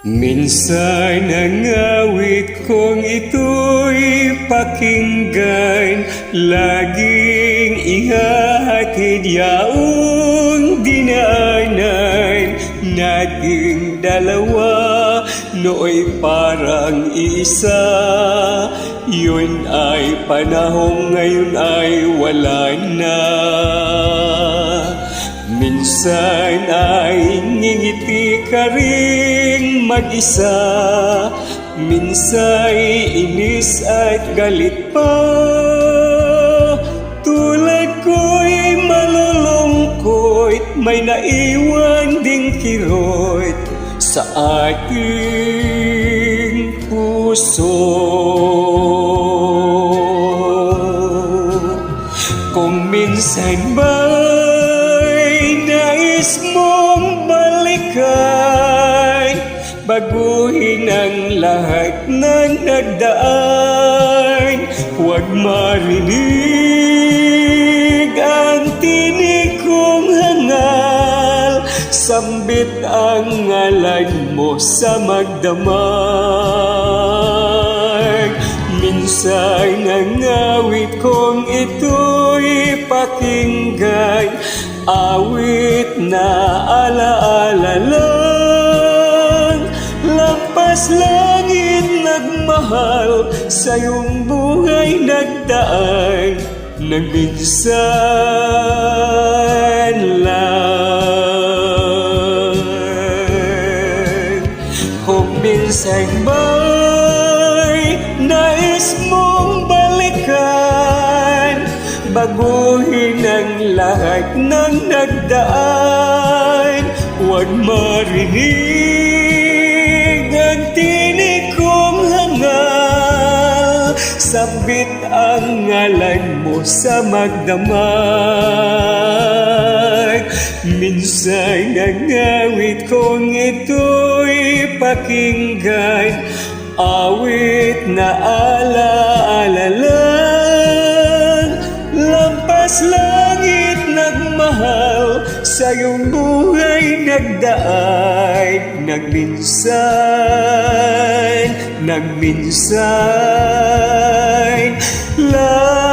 Minsan ang awit kong ito'y pakinggan, laging ihahatid yaong dinaanan nating dalawa. Nooy parang isa, yun ay panahon, ngayon ay wala na. Minsan ay ngingiti ka ring mag-isa, minsan inis at galit pa. Tulad ko'y malulungkot, may naiwan ding kirot sa ating puso. Kung minsan ba'y nais mong balikan, baguhin ang lahat ng nagdaan, huwag marinig ang tinig kong hangal, sambit ang ngalan mo sa magdamag. Minsan ang awit kong ito'y pakinggan, awit na alaala lang, lampas langit nagmahal, sa iyong buhay nagdaan, nagminsan lang. Kung minsan ba'y nais mong balikan, baguhin ang lahat ng nagdaan, huwag marinig ang tinig kong hangal, sabit ang ngalan mo sa magdamag. Minsan ang awit kong ito'y pakinggan, awit na alaala lang, lampas langit nagmahal, sa iyong buhay nagdaan, nagminsan lang.